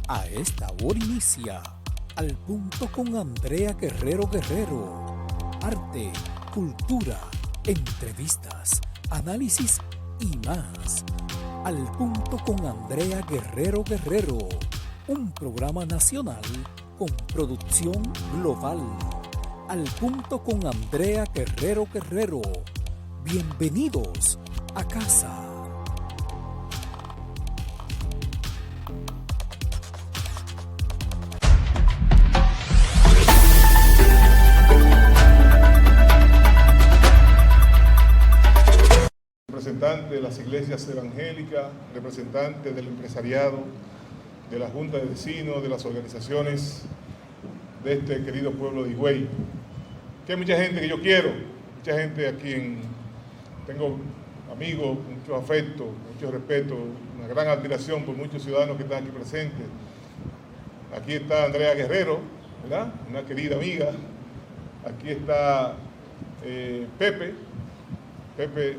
A esta hora inicia Al Punto con Andrea Guerrero. Arte, cultura, entrevistas, análisis y más. Al Punto con Andrea Guerrero. Un programa nacional con producción global. Al Punto con Andrea Guerrero. Bienvenidos a casa. Representantes de las iglesias evangélicas, representantes del empresariado, de la Junta de Vecinos, de las organizaciones de este querido pueblo de Higüey. Que hay mucha gente que yo quiero, mucha gente a quien tengo amigos, mucho afecto, mucho respeto, una gran admiración por muchos ciudadanos que están aquí presentes. Aquí está Andrea Guerrero, ¿verdad? Una querida amiga. Aquí está Pepe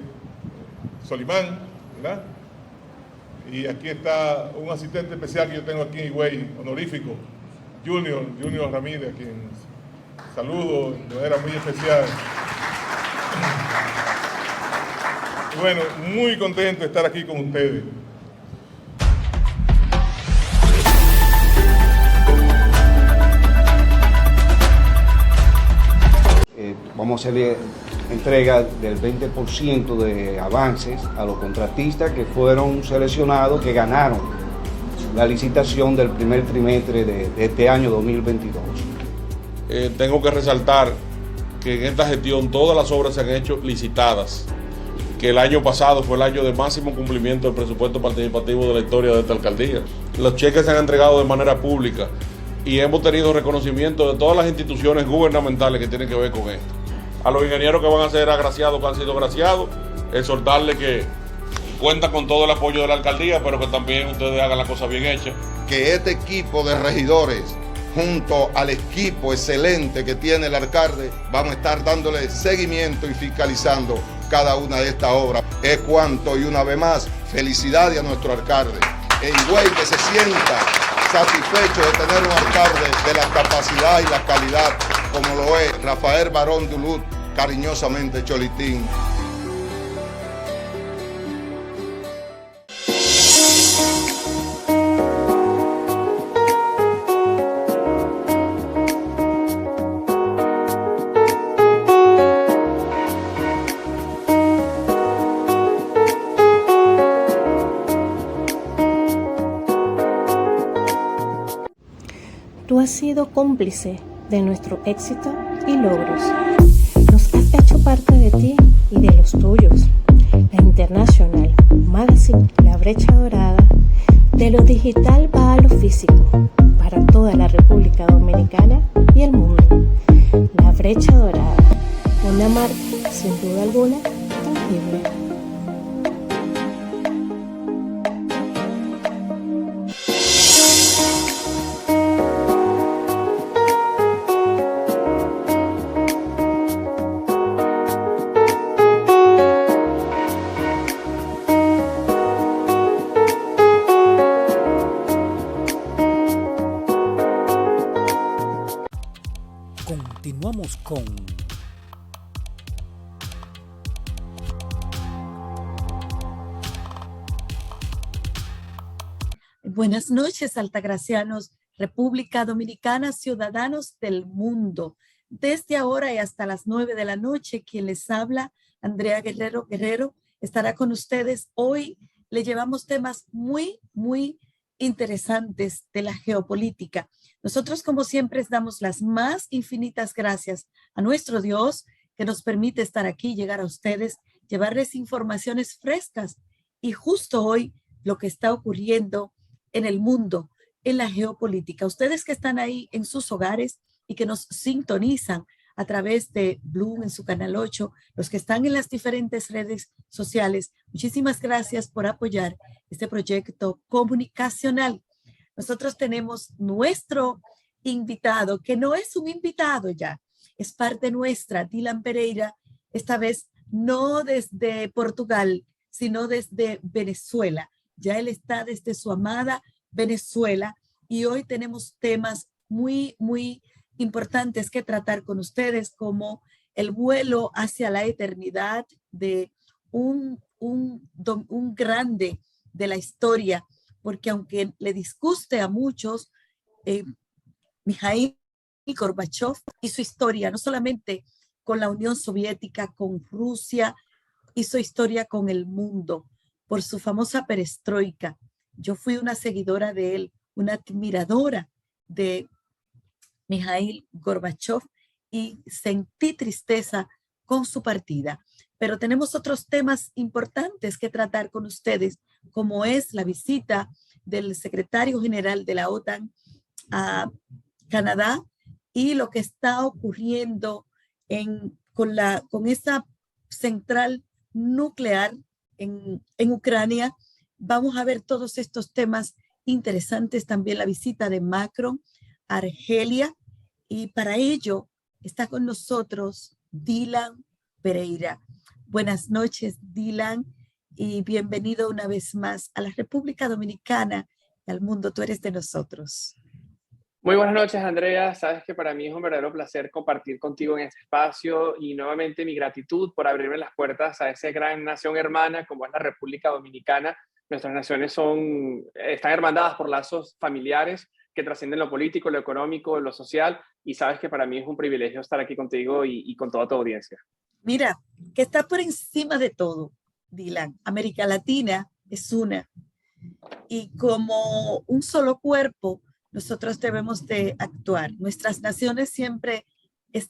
Solimán, ¿verdad? Y aquí está un asistente especial que yo tengo aquí en Higüey, honorífico, Junior Ramírez, a quien saludo de manera muy especial. Y bueno, muy contento de estar aquí con ustedes. Vamos a hacerle entrega del 20% de avances a los contratistas que fueron seleccionados, que ganaron la licitación del primer trimestre de este año 2022. Tengo que resaltar que en esta gestión todas las obras se han hecho licitadas, que el año pasado fue el año de máximo cumplimiento del presupuesto participativo de la historia de esta alcaldía. Los cheques se han entregado de manera pública y hemos tenido reconocimiento de todas las instituciones gubernamentales que tienen que ver con esto. A los ingenieros que van a ser agraciados, que han sido agraciados, exhortarles que cuentan con todo el apoyo de la alcaldía, pero que también ustedes hagan la cosa bien hecha. Que este equipo de regidores, junto al equipo excelente que tiene el alcalde, vamos a estar dándole seguimiento y fiscalizando cada una de estas obras. Es cuanto, y una vez más, felicidades a nuestro alcalde. En Higüey, que se sienta satisfecho de tener un alcalde de la capacidad y la calidad como lo es Rafael Barón Duluth, cariñosamente Cholitín. Tú has sido cómplice de nuestro éxito y logros. Nos has hecho parte de ti y de los tuyos. La International Magazine, La Brecha Dorada, de lo digital va a lo físico, para toda la República Dominicana y el mundo. La Brecha Dorada, una marca sin duda alguna tangible. Continuamos con Buenas noches, altagracianos, República Dominicana, ciudadanos del mundo. Desde ahora y hasta las 9 de la noche, quien les habla, Andrea Guerrero, estará con ustedes. Hoy le llevamos temas muy interesantes de la geopolítica. Nosotros, como siempre, damos las más infinitas gracias a nuestro Dios que nos permite estar aquí, llegar a ustedes, llevarles informaciones frescas. Y justo hoy, lo que está ocurriendo en el mundo, en la geopolítica. Ustedes que están ahí en sus hogares y que nos sintonizan a través de Bloom en su canal 8, los que están en las diferentes redes sociales, muchísimas gracias por apoyar este proyecto comunicacional. Nosotros tenemos nuestro invitado, que no es un invitado ya, es parte nuestra, Dylan Pereira, esta vez no desde Portugal, sino desde Venezuela. Ya él está desde su amada Venezuela y hoy tenemos temas muy importantes que tratar con ustedes, como el vuelo hacia la eternidad de un grande de la historia, porque aunque le disguste a muchos, Mikhail Gorbachev y su historia, no solamente con la Unión Soviética, con Rusia, hizo historia con el mundo por su famosa perestroika. Yo fui una seguidora de él, una admiradora de Mikhail Gorbachev, y sentí tristeza con su partida. Pero tenemos otros temas importantes que tratar con ustedes, como es la visita del secretario general de la OTAN a Canadá y lo que está ocurriendo con esa central nuclear en Ucrania. Vamos a ver todos estos temas interesantes, también la visita de Macron a Argelia, y para ello está con nosotros Dylan Pereira. Buenas noches, Dylan, y bienvenido una vez más a la República Dominicana y al mundo. Tú eres de nosotros. Muy buenas noches, Andrea. Sabes que para mí es un verdadero placer compartir contigo en este espacio, y nuevamente mi gratitud por abrirme las puertas a esa gran nación hermana como es la República Dominicana. Nuestras naciones están hermandadas por lazos familiares que trascienden lo político, lo económico, lo social, y sabes que para mí es un privilegio estar aquí contigo y con toda tu audiencia. Mira, que está por encima de todo, Dylan. América Latina es una, y como un solo cuerpo, nosotros debemos de actuar. Nuestras naciones siempre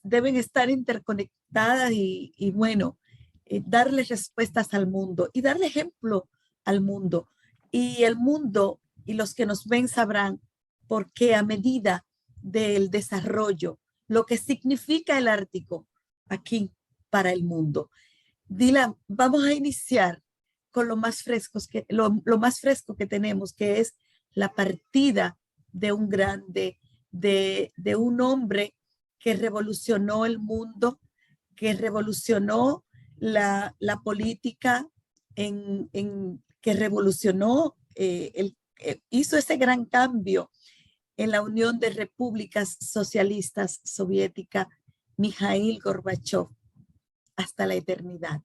deben estar interconectadas y bueno, darle respuestas al mundo y darle ejemplo al mundo. Y el mundo y los que nos ven sabrán por qué, a medida del desarrollo, lo que significa el Ártico aquí para el mundo. Dylan, vamos a iniciar con lo más fresco que tenemos, que es la partida de un grande, de un hombre que revolucionó el mundo, que revolucionó la política, que revolucionó, hizo ese gran cambio en la Unión de Repúblicas Socialistas Soviética, Mikhail Gorbachev, hasta la eternidad.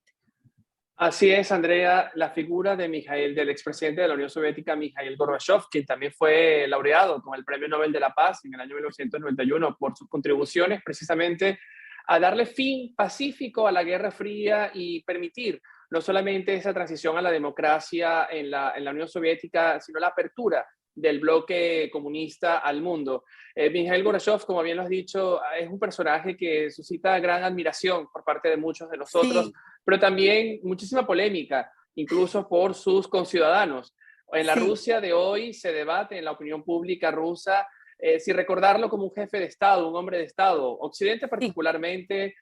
Así es, Andrea, la figura del expresidente de la Unión Soviética, Mikhail Gorbachev, quien también fue laureado con el Premio Nobel de la Paz en el año 1991 por sus contribuciones precisamente a darle fin pacífico a la Guerra Fría y permitir no solamente esa transición a la democracia en la Unión Soviética, sino la apertura del bloque comunista al mundo. Mikhail Gorbachev, como bien lo has dicho, es un personaje que suscita gran admiración por parte de muchos de nosotros, sí, pero también muchísima polémica, incluso por sus conciudadanos. En la Rusia de hoy se debate en la opinión pública rusa si recordarlo como un jefe de Estado, un hombre de Estado. Occidente particularmente,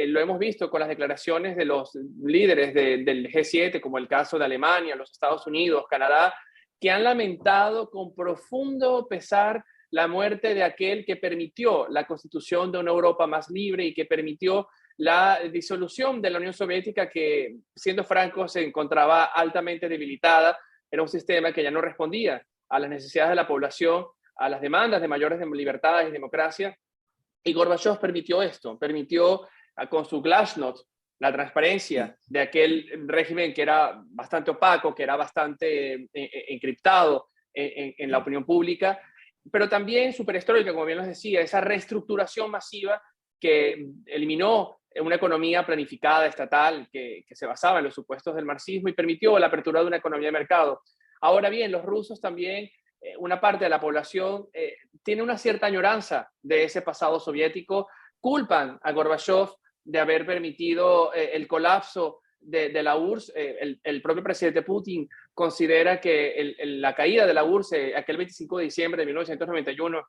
lo hemos visto con las declaraciones de los líderes del G7, como el caso de Alemania, los Estados Unidos, Canadá, que han lamentado con profundo pesar la muerte de aquel que permitió la constitución de una Europa más libre y que permitió la disolución de la Unión Soviética, que, siendo franco, se encontraba altamente debilitada. Era un sistema que ya no respondía a las necesidades de la población, a las demandas de mayores libertades y democracia. Y Gorbachev permitió esto, permitió con su glasnost la transparencia de aquel régimen que era bastante opaco, que era bastante encriptado en la opinión pública, pero también su perestroika, como bien les decía, esa reestructuración masiva que eliminó una economía planificada estatal que se basaba en los supuestos del marxismo y permitió la apertura de una economía de mercado. Ahora bien, los rusos también, una parte de la población tiene una cierta añoranza de ese pasado soviético, culpan a Gorbachev de haber permitido el colapso de la URSS. El propio presidente Putin considera que la caída de la URSS, aquel 25 de diciembre de 1991,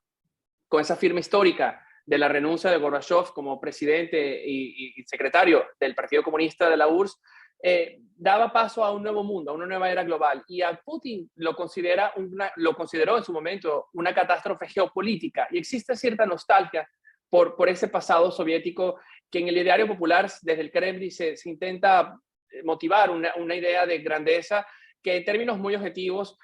con esa firma histórica de la renuncia de Gorbachev como presidente y secretario del Partido Comunista de la URSS, daba paso a un nuevo mundo, a una nueva era global. Y a Putin lo consideró en su momento una catástrofe geopolítica. Y existe cierta nostalgia por ese pasado soviético que en el ideario popular desde el Kremlin se intenta motivar una idea de grandeza que en términos muy objetivos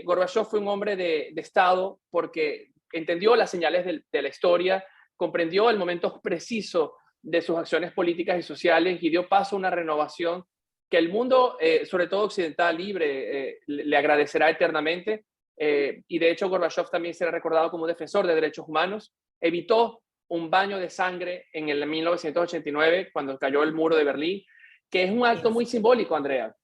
Gorbachov fue un hombre de Estado porque entendió las señales de la historia, comprendió el momento preciso de sus acciones políticas y sociales y dio paso a una renovación que el mundo, sobre todo occidental libre, le agradecerá eternamente. Y de hecho Gorbachov también será recordado como un defensor de derechos humanos. Evitó un baño de sangre en el 1989 cuando cayó el muro de Berlín, que es un acto muy simbólico, Andrea.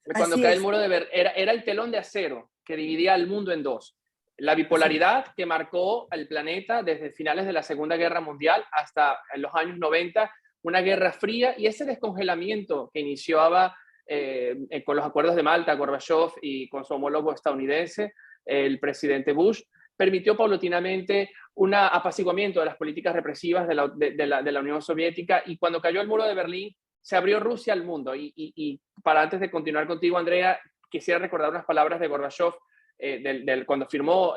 Cuando cae el muro de Berlín, era el telón de acero que dividía al mundo en dos. La bipolaridad que marcó al planeta desde finales de la Segunda Guerra Mundial hasta los años 90, una guerra fría, y ese descongelamiento que iniciaba con los acuerdos de Malta, Gorbachov, y con su homólogo estadounidense, el presidente Bush, permitió paulatinamente un apaciguamiento de las políticas represivas de la Unión Soviética, y cuando cayó el muro de Berlín, se abrió Rusia al mundo. Y para antes de continuar contigo, Andrea, quisiera recordar unas palabras de Gorbachov cuando firmó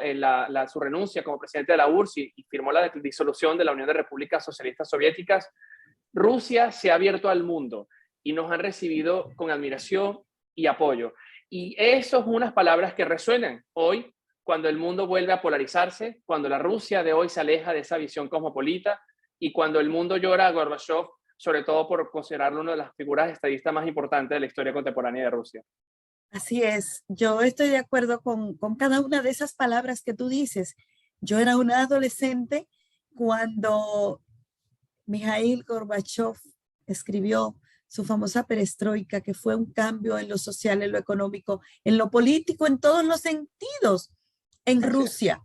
su renuncia como presidente de la URSS y firmó la disolución de la Unión de Repúblicas Socialistas Soviéticas. Rusia se ha abierto al mundo y nos han recibido con admiración y apoyo. Y eso son unas palabras que resuenan hoy cuando el mundo vuelve a polarizarse, cuando la Rusia de hoy se aleja de esa visión cosmopolita y cuando el mundo llora a Gorbachov, sobre todo por considerarlo una de las figuras estadistas más importantes de la historia contemporánea de Rusia. Así es, yo estoy de acuerdo con cada una de esas palabras que tú dices. Yo era una adolescente cuando Mikhail Gorbachov escribió su famosa perestroika, que fue un cambio en lo social, en lo económico, en lo político, en todos los sentidos, en Rusia,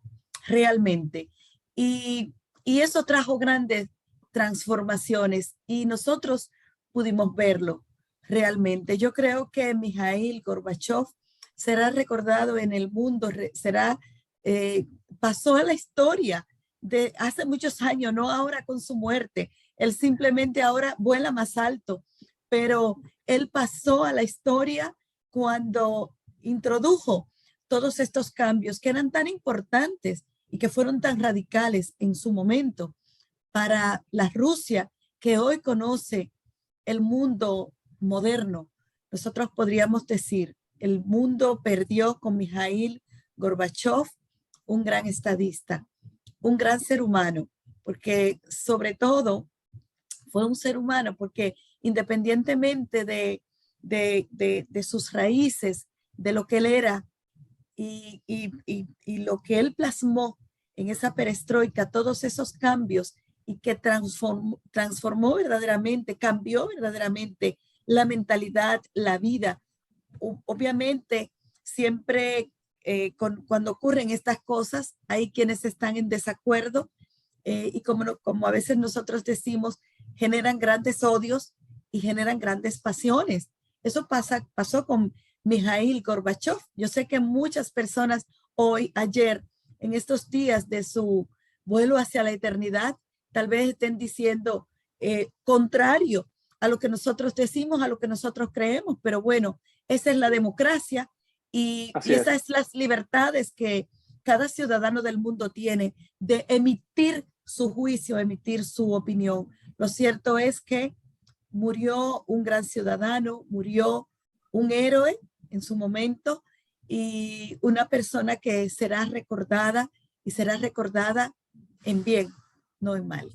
realmente. Y eso trajo grandes transformaciones y nosotros pudimos verlo. Realmente, yo creo que Mikhail Gorbachov será recordado en el mundo, pasó a la historia de hace muchos años, no ahora con su muerte. Él simplemente ahora vuela más alto, pero él pasó a la historia cuando introdujo todos estos cambios que eran tan importantes y que fueron tan radicales en su momento para la Rusia que hoy conoce el mundo moderno. Nosotros podríamos decir, el mundo perdió con Mikhail Gorbachov un gran estadista, un gran ser humano, porque sobre todo fue un ser humano, porque independientemente de sus raíces, de lo que él era y lo que él plasmó en esa perestroika, todos esos cambios y que transformó verdaderamente, cambió verdaderamente la mentalidad, la vida. Obviamente, siempre cuando ocurren estas cosas, hay quienes están en desacuerdo y como a veces nosotros decimos, generan grandes odios y generan grandes pasiones. Eso pasó con Mikhail Gorbachov. Yo sé que muchas personas hoy, ayer, en estos días de su vuelo hacia la eternidad, tal vez estén diciendo contrario a lo que nosotros decimos, a lo que nosotros creemos, pero bueno, esa es la democracia y esas son las libertades que cada ciudadano del mundo tiene de emitir su juicio, emitir su opinión. Lo cierto es que murió un gran ciudadano, murió un héroe en su momento y una persona que será recordada y será recordada en bien, no en mal.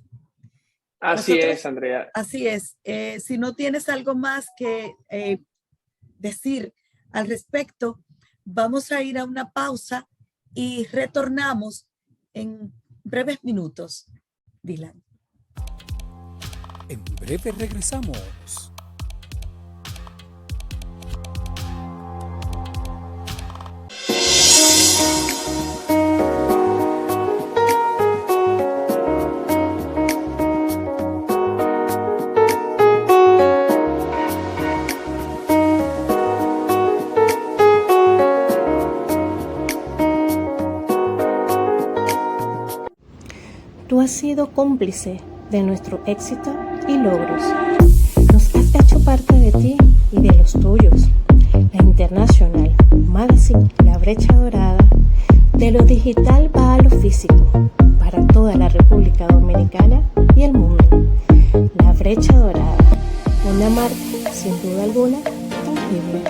Así es, Andrea. Así es. Si no tienes algo más que decir al respecto, vamos a ir a una pausa y retornamos en breves minutos. Dylan. En breve regresamos. Tú has sido cómplice de nuestro éxito y logros. Nos has hecho parte de ti y de los tuyos. La International Magazine, La Brecha Dorada, de lo digital va a lo físico, para toda la República Dominicana y el mundo. La Brecha Dorada, una marca sin duda alguna tangible.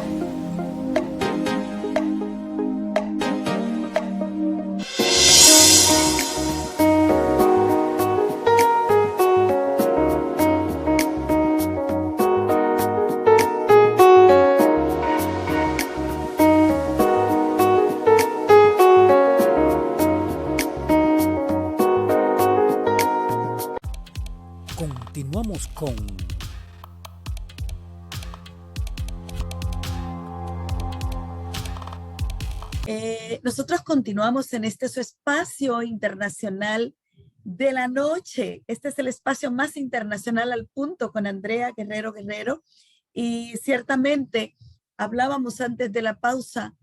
con nosotros continuamos en este su espacio internacional de la noche. Este es el espacio más internacional al punto con Andrea Guerrero Guerrero. Y ciertamente hablábamos antes de la pausa,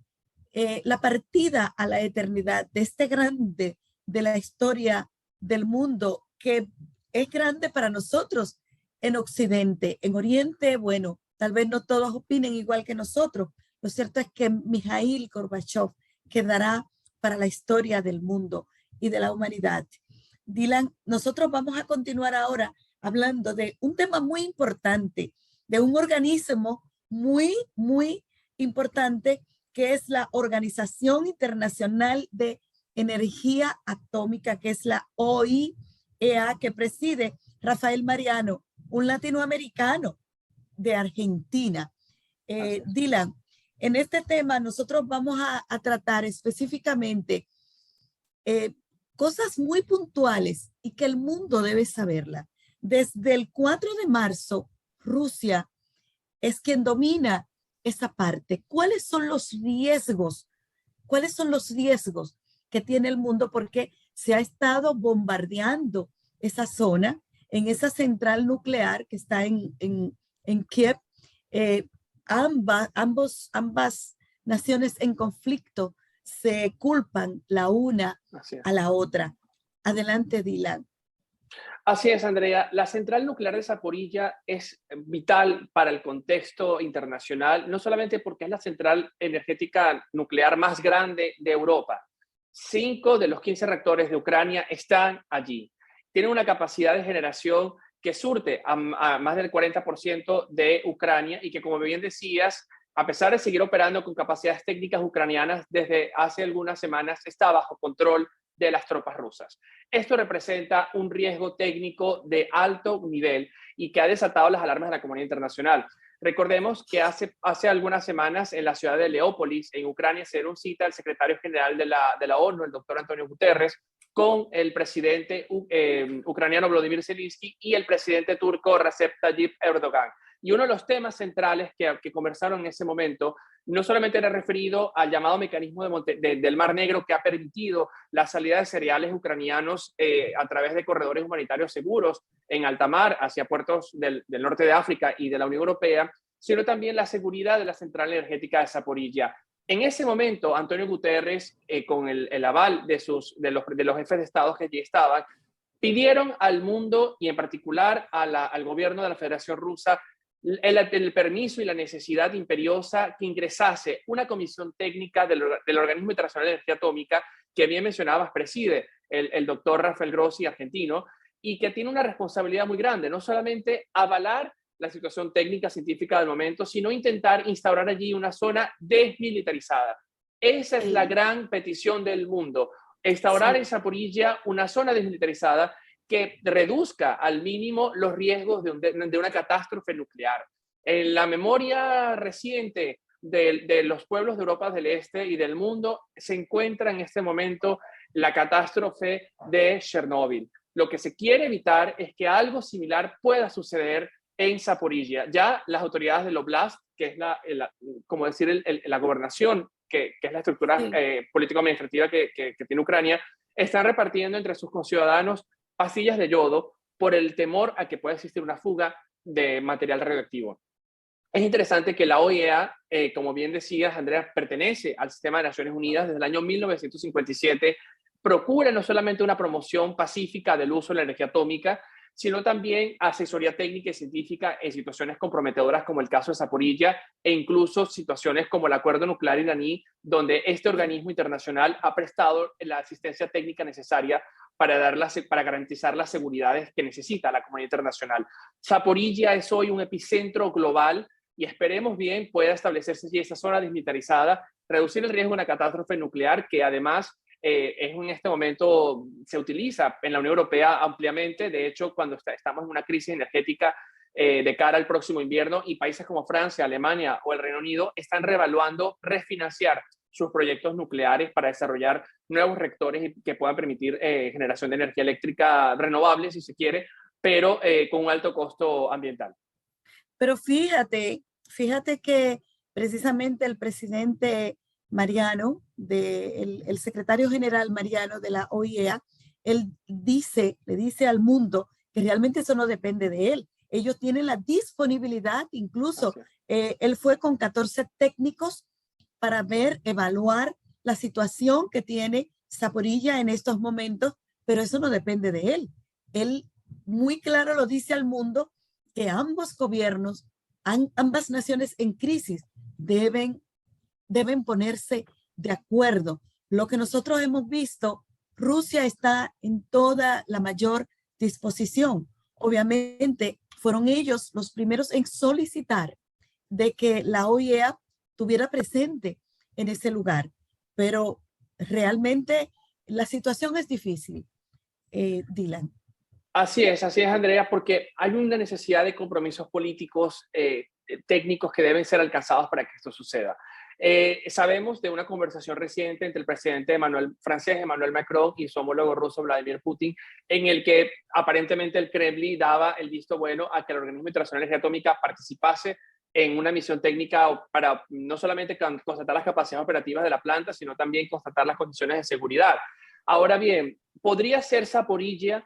la partida a la eternidad de este grande de la historia del mundo, que es grande para nosotros en Occidente. En Oriente, bueno, tal vez no todos opinen igual que nosotros. Lo cierto es que Mikhail Gorbachev quedará para la historia del mundo y de la humanidad. Dylan, nosotros vamos a continuar ahora hablando de un tema muy importante, de un organismo muy, muy importante, que es la Organización Internacional de Energía Atómica, que es la OIEA, que preside Rafael Mariano, un latinoamericano de Argentina. Dylan, en este tema nosotros vamos a tratar específicamente cosas muy puntuales y que el mundo debe saberla. Desde el 4 de marzo, Rusia es quien domina esa parte. ¿Cuáles son los riesgos? ¿Cuáles son los riesgos que tiene el mundo? Porque se ha estado bombardeando esa zona, en esa central nuclear que está en Kiev. Ambas naciones en conflicto se culpan la una a la otra. Adelante, Dylan. Así es, Andrea. La central nuclear de Zaporilla es vital para el contexto internacional, no solamente porque es la central energética nuclear más grande de Europa. 5 de los 15 reactores de Ucrania están allí. Tiene una capacidad de generación que surte a más del 40% de Ucrania y que, como bien decías, a pesar de seguir operando con capacidades técnicas ucranianas, desde hace algunas semanas está bajo control de las tropas rusas. Esto representa un riesgo técnico de alto nivel y que ha desatado las alarmas de la comunidad internacional. Recordemos que hace algunas semanas en la ciudad de Leópolis, en Ucrania, se dieron cita al secretario general de la ONU, el doctor Antonio Guterres, con el presidente ucraniano Volodymyr Zelensky y el presidente turco Recep Tayyip Erdogan. Y uno de los temas centrales que conversaron en ese momento no solamente era referido al llamado mecanismo del Mar Negro, que ha permitido la salida de cereales ucranianos a través de corredores humanitarios seguros en alta mar hacia puertos del norte de África y de la Unión Europea, sino también la seguridad de la central energética de Zaporilla. En ese momento, Antonio Guterres, con el aval de los jefes de Estado que allí estaban, pidieron al mundo y en particular al gobierno de la Federación Rusa el permiso y la necesidad imperiosa que ingresase una comisión técnica del Organismo Internacional de Energía Atómica, que bien mencionabas, preside el doctor Rafael Grossi, argentino, y que tiene una responsabilidad muy grande, no solamente avalar la situación técnica científica del momento, sino intentar instaurar allí una zona desmilitarizada. Esa es la gran petición del mundo, instaurar en Zaporilla una zona desmilitarizada que reduzca al mínimo los riesgos de una catástrofe nuclear. En la memoria reciente de los pueblos de Europa del Este y del mundo se encuentra en este momento la catástrofe de Chernóbil. Lo que se quiere evitar es que algo similar pueda suceder en Zaporilla. Ya las autoridades del Oblast, que es como decir, la gobernación, que es la estructura político-administrativa que tiene Ucrania, están repartiendo entre sus conciudadanos pastillas de yodo por el temor a que pueda existir una fuga de material radioactivo. Es interesante que la OIEA, como bien decías, Andrea, pertenece al sistema de Naciones Unidas desde el año 1957, procura no solamente una promoción pacífica del uso de la energía atómica, sino también asesoría técnica y científica en situaciones comprometedoras como el caso de Zaporilla e incluso situaciones como el acuerdo nuclear iraní, donde este organismo internacional ha prestado la asistencia técnica necesaria para garantizar las seguridades que necesita la comunidad internacional. Zaporilla es hoy un epicentro global y esperemos bien pueda establecerse allí esa zona desmilitarizada, reducir el riesgo de una catástrofe nuclear que además en este momento se utiliza en la Unión Europea ampliamente. De hecho, cuando estamos en una crisis energética de cara al próximo invierno y países como Francia, Alemania o el Reino Unido están reevaluando refinanciar sus proyectos nucleares para desarrollar nuevos reactores que puedan permitir generación de energía eléctrica renovable, si se quiere, pero con un alto costo ambiental. Pero fíjate que precisamente el presidente Mariano, el secretario general Mariano de la OIEA, él le dice al mundo que realmente eso no depende de él. Ellos tienen la disponibilidad, incluso él fue con 14 técnicos para evaluar la situación que tiene Zaporilla en estos momentos, pero eso no depende de él. Él muy claro lo dice al mundo que ambos gobiernos, ambas naciones en crisis deben ponerse de acuerdo. Lo que nosotros hemos visto, Rusia está en toda la mayor disposición. Obviamente fueron ellos los primeros en solicitar de que la OEA tuviera presente en ese lugar, pero realmente la situación es difícil, Dylan. Así es, Andrea, porque hay una necesidad de compromisos políticos, técnicos que deben ser alcanzados para que esto suceda. Sabemos de una conversación reciente entre el presidente francés Emmanuel Macron y su homólogo ruso Vladimir Putin, en el que aparentemente el Kremlin daba el visto bueno a que el Organismo Internacional de Energía Atómica participase en una misión técnica para no solamente constatar las capacidades operativas de la planta, sino también constatar las condiciones de seguridad. Ahora bien, ¿podría ser Zaporilla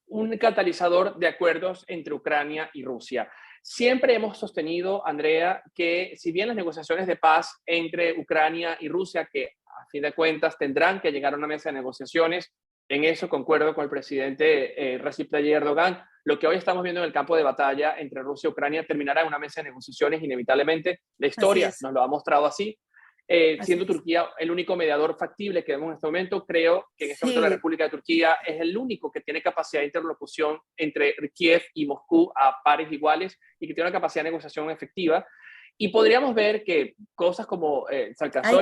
un catalizador de acuerdos entre Ucrania y Rusia? Siempre hemos sostenido, Andrea, que si bien las negociaciones de paz entre Ucrania y Rusia, que a fin de cuentas tendrán que llegar a una mesa de negociaciones, en eso concuerdo con el presidente Recep Tayyip Erdogan, lo que hoy estamos viendo en el campo de batalla entre Rusia y Ucrania terminará en una mesa de negociaciones inevitablemente. La historia nos lo ha mostrado así. Siendo Turquía el único mediador factible que vemos en este momento, creo que en este momento la República de Turquía es el único que tiene capacidad de interlocución entre Kiev y Moscú a pares iguales y que tiene una capacidad de negociación efectiva. Y podríamos ver que cosas como el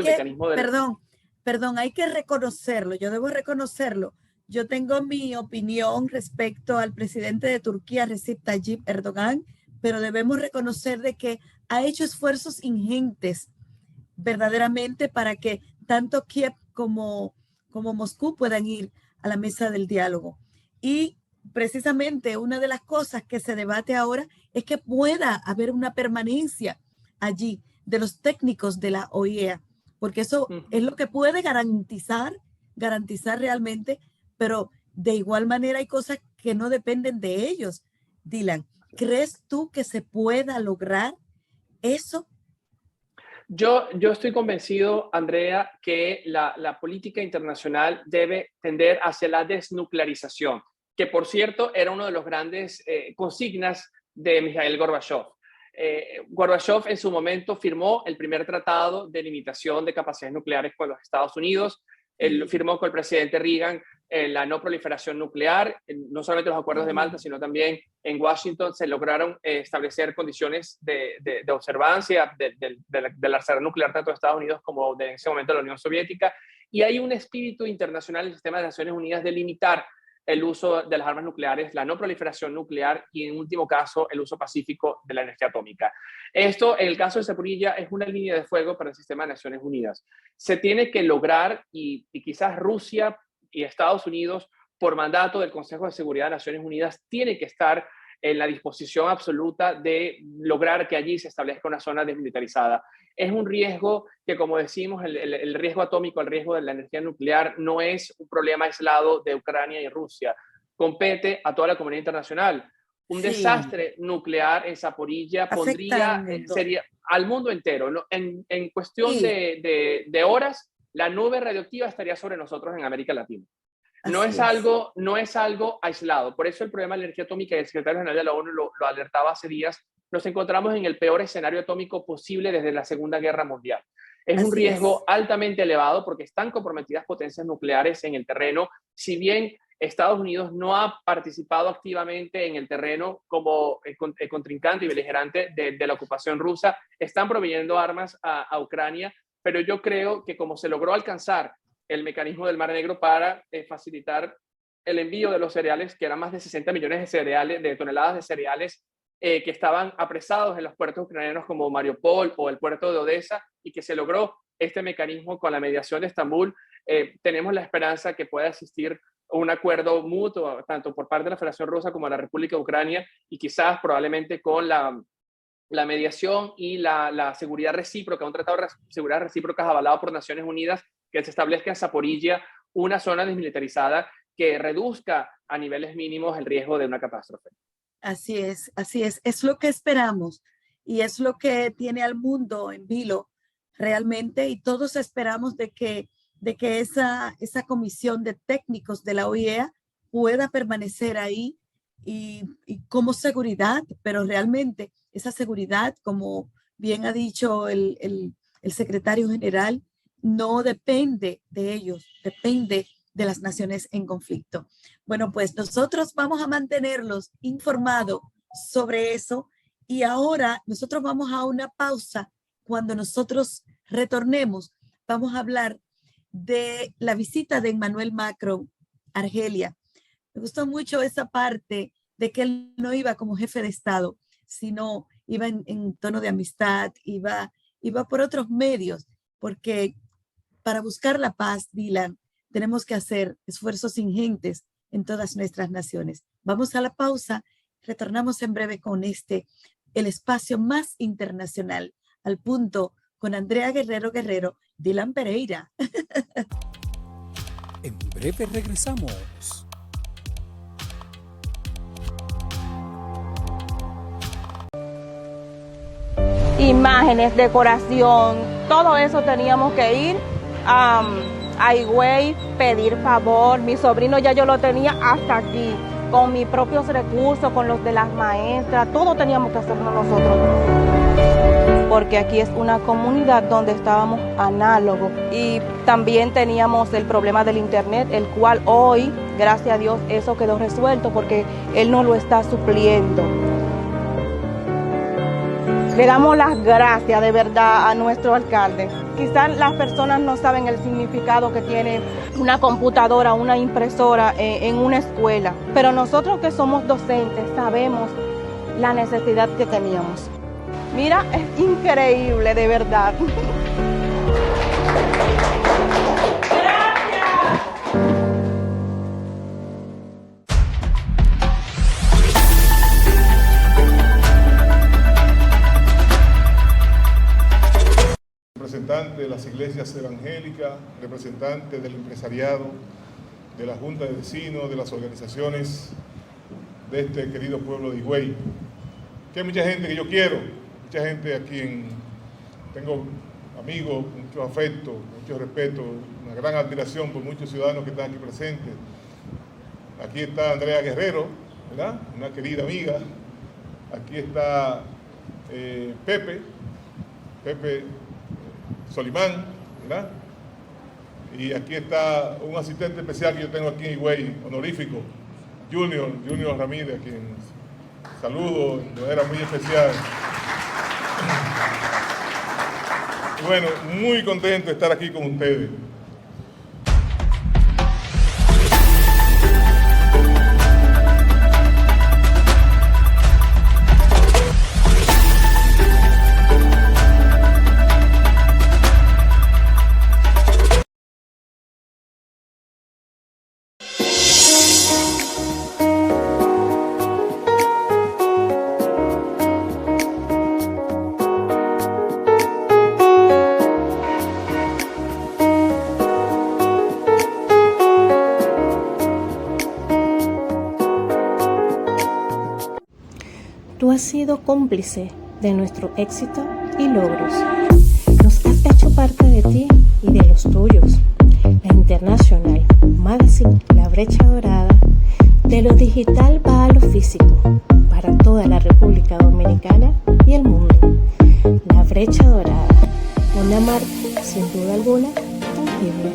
mecanismo de... Perdón, hay que reconocerlo, yo debo reconocerlo. Yo tengo mi opinión respecto al presidente de Turquía, Recep Tayyip Erdogan, pero debemos reconocer de que ha hecho esfuerzos ingentes verdaderamente para que tanto Kiev como Moscú puedan ir a la mesa del diálogo. Y precisamente una de las cosas que se debate ahora es que pueda haber una permanencia allí de los técnicos de la OIEA, porque eso es lo que puede garantizar realmente, pero de igual manera hay cosas que no dependen de ellos. Dylan, ¿crees tú que se pueda lograr eso? Yo estoy convencido, Andrea, que la política internacional debe tender hacia la desnuclearización, que por cierto era uno de los grandes consignas de Mikhail Gorbachev. Gorbachev en su momento firmó el primer tratado de limitación de capacidades nucleares con los Estados Unidos. Él firmó con el presidente Reagan la no proliferación nuclear. No solamente los acuerdos de Malta, sino también en Washington se lograron establecer condiciones de observancia del arsenal nuclear tanto de Estados Unidos como en ese momento de la Unión Soviética. Y hay un espíritu internacional en el sistema de Naciones Unidas de limitar el uso de las armas nucleares, la no proliferación nuclear y, en último caso, el uso pacífico de la energía atómica. Esto, en el caso de Zaporilla, es una línea de fuego para el sistema de Naciones Unidas. Se tiene que lograr, y quizás Rusia y Estados Unidos, por mandato del Consejo de Seguridad de Naciones Unidas, tiene que estar en la disposición absoluta de lograr que allí se establezca una zona desmilitarizada. Es un riesgo que, como decimos, el riesgo atómico, el riesgo de la energía nuclear no es un problema aislado de Ucrania y Rusia. Compete a toda la comunidad internacional. Un desastre nuclear en Zaporilla sería al mundo entero, ¿no? En cuestión de horas, la nube radioactiva estaría sobre nosotros en América Latina. No es algo aislado. Por eso el problema de la energía atómica, y el secretario general de la ONU lo alertaba hace días, nos encontramos en el peor escenario atómico posible desde la Segunda Guerra Mundial. Es un riesgo altamente elevado porque están comprometidas potencias nucleares en el terreno. Si bien Estados Unidos no ha participado activamente en el terreno como contrincante y beligerante de la ocupación rusa, están proveyendo armas a Ucrania, pero yo creo que como se logró alcanzar el mecanismo del Mar Negro para facilitar el envío de los cereales, que eran más de 60 millones de toneladas de cereales que estaban apresados en los puertos ucranianos como Mariupol o el puerto de Odessa, y que se logró este mecanismo con la mediación de Estambul, tenemos la esperanza que pueda existir un acuerdo mutuo, tanto por parte de la Federación Rusa como de la República de Ucrania, y quizás probablemente con la mediación y la seguridad recíproca, un tratado de seguridad recíproca avalado por Naciones Unidas, que se establezca en Zaporilla una zona desmilitarizada que reduzca a niveles mínimos el riesgo de una catástrofe. Así es lo que esperamos y es lo que tiene al mundo en vilo realmente, y todos esperamos de que esa comisión de técnicos de la OEA pueda permanecer ahí y como seguridad, pero realmente esa seguridad, como bien ha dicho el secretario general, no depende de ellos, depende de las naciones en conflicto. Bueno, pues nosotros vamos a mantenerlos informados sobre eso, y ahora nosotros vamos a una pausa. Cuando nosotros retornemos, vamos a hablar de la visita de Emmanuel Macron a Argelia. Me gustó mucho esa parte de que él no iba como jefe de Estado, sino iba en tono de amistad, iba por otros medios, porque para buscar la paz, Dylan, tenemos que hacer esfuerzos ingentes en todas nuestras naciones. Vamos a la pausa, retornamos en breve con el espacio más internacional, Al Punto, con Andrea Guerrero, Dylan Pereira. En breve regresamos. Imágenes, decoración, todo eso teníamos que ir a Higüey, pedir favor. Mi sobrino ya yo lo tenía hasta aquí, con mis propios recursos, con los de las maestras, todo teníamos que hacerlo nosotros. Porque aquí es una comunidad donde estábamos análogos y también teníamos el problema del internet, el cual hoy, gracias a Dios, eso quedó resuelto porque Él nos lo está supliendo. Le damos las gracias de verdad a nuestro alcalde. Quizás las personas no saben el significado que tiene una computadora, una impresora en una escuela, pero nosotros que somos docentes sabemos la necesidad que teníamos. Mira, es increíble, de verdad. Representantes de las iglesias evangélicas, representantes del empresariado, de la Junta de Vecinos, de las organizaciones de este querido pueblo de Higüey. Que hay mucha gente que yo quiero, mucha gente a quien tengo amigos, mucho afecto, mucho respeto, una gran admiración por muchos ciudadanos que están aquí presentes. Aquí está Andrea Guerrero, ¿verdad? Una querida amiga. Aquí está Pepe Solimán, ¿verdad? Y aquí está un asistente especial que yo tengo aquí en Higüey, honorífico, Junior Ramírez, a quien saludo de manera muy especial. Y bueno, muy contento de estar aquí con ustedes. Tú has sido cómplice de nuestro éxito y logros. Nos has hecho parte de ti y de los tuyos. La International Magazine, La Brecha Dorada, de lo digital va a lo físico, para toda la República Dominicana y el mundo. La Brecha Dorada, una marca sin duda alguna tangible.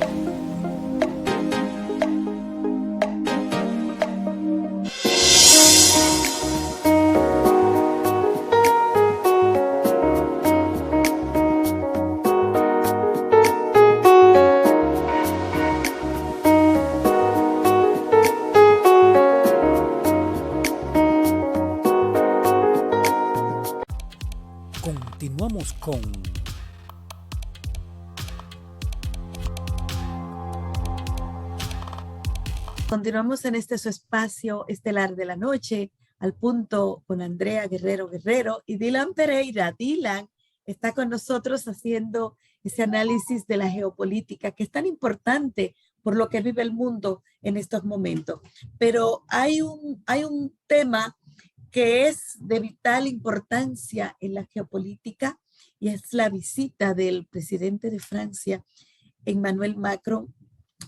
Continuamos con continuamos en este su espacio estelar de la noche, al punto con Andrea Guerrero y Dylan Pereira. Dylan está con nosotros haciendo ese análisis de la geopolítica que es tan importante por lo que vive el mundo en estos momentos. Pero hay un tema que es de vital importancia en la geopolítica y es la visita del presidente de Francia, Emmanuel Macron,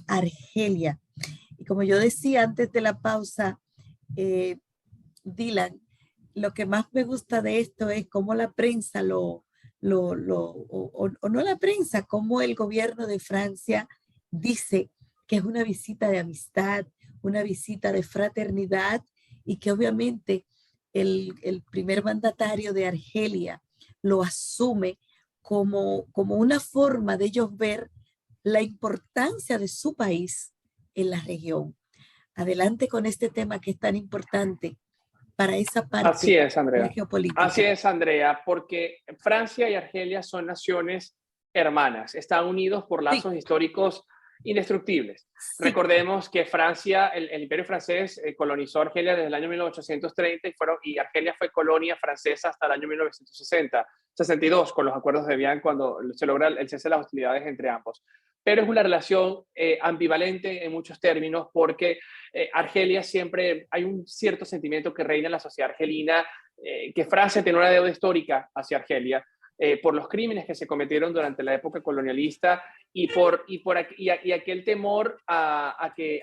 a Argelia. Y como yo decía antes de la pausa, Dylan, lo que más me gusta de esto es cómo la prensa o no la prensa, cómo el gobierno de Francia dice que es una visita de amistad, una visita de fraternidad y que obviamente el primer mandatario de Argelia lo asume como una forma de ellos ver la importancia de su país en la región. Adelante con este tema que es tan importante para esa parte Así es, Andrea. de la geopolítica. Así es, Andrea, porque Francia y Argelia son naciones hermanas, están unidos por lazos históricos indestructibles. Sí. Recordemos que Francia, el Imperio francés colonizó Argelia desde el año 1830 y Argelia fue colonia francesa hasta el año 1962, con los acuerdos de Vienne, cuando se logra el cese de las hostilidades entre ambos. Pero es una relación ambivalente en muchos términos porque Argelia siempre, hay un cierto sentimiento que reina en la sociedad argelina, que Francia tiene una deuda histórica hacia Argelia, por los crímenes que se cometieron durante la época colonialista y aquel temor a que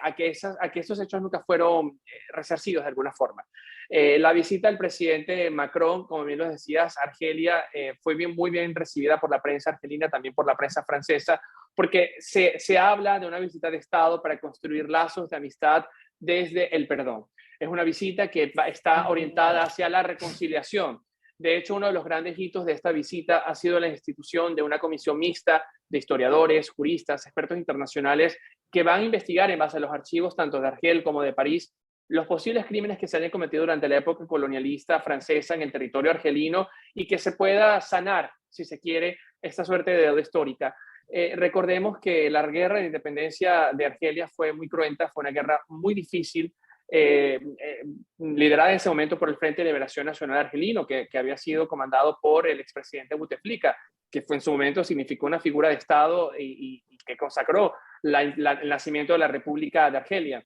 esos hechos nunca fueron resarcidos de alguna forma. La visita del presidente Macron, como bien lo decías, Argelia fue muy bien recibida por la prensa argelina, también por la prensa francesa, porque se habla de una visita de Estado para construir lazos de amistad desde el perdón. Es una visita que está orientada hacia la reconciliación. De hecho, uno de los grandes hitos de esta visita ha sido la institución de una comisión mixta de historiadores, juristas, expertos internacionales que van a investigar en base a los archivos tanto de Argel como de París los posibles crímenes que se hayan cometido durante la época colonialista francesa en el territorio argelino y que se pueda sanar, si se quiere, esta suerte de deuda histórica. Recordemos que la guerra de independencia de Argelia fue muy cruenta, fue una guerra muy difícil, liderada en ese momento por el Frente de Liberación Nacional Argelino, que había sido comandado por el expresidente Bouteflika, que fue en su momento significó una figura de Estado y que consagró el nacimiento de la República de Argelia.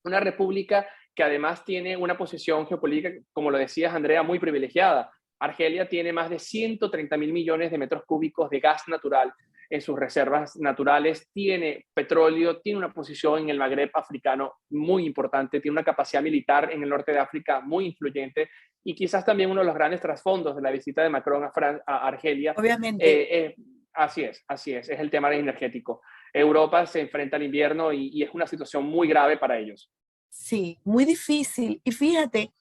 Una república que además tiene una posición geopolítica, como lo decías, Andrea, muy privilegiada. Argelia tiene más de 130.000 millones de metros cúbicos de gas natural en sus reservas naturales, tiene petróleo, tiene una posición en el Magreb africano muy importante, tiene una capacidad militar en el norte de África muy influyente y quizás también uno de los grandes trasfondos de la visita de Macron a Argelia. Obviamente. Así es el tema energético. Europa se enfrenta al invierno y es una situación muy grave para ellos. Sí, muy difícil. Y fíjate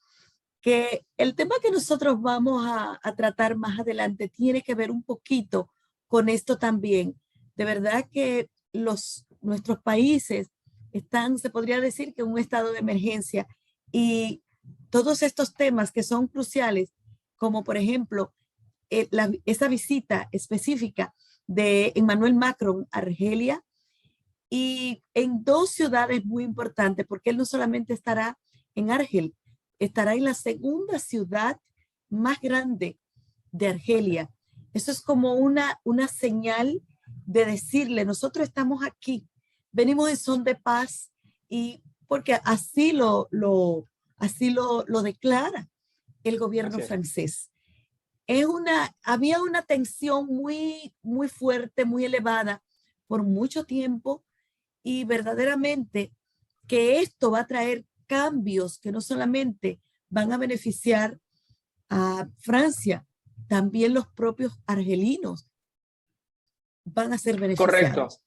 que el tema que nosotros vamos a tratar más adelante tiene que ver un poquito con esto también. De verdad que nuestros países están, se podría decir que en un estado de emergencia y todos estos temas que son cruciales, como por ejemplo esa visita específica de Emmanuel Macron a Argelia y en dos ciudades muy importantes, porque él no solamente estará en Argel, estará en la segunda ciudad más grande de Argelia. Eso es como una señal de decirle, nosotros estamos aquí, venimos en son de paz, y porque así lo declara el gobierno francés. Había una tensión muy, muy fuerte, muy elevada por mucho tiempo, y verdaderamente que esto va a traer cambios que no solamente van a beneficiar a Francia, también los propios argelinos van a ser beneficiados.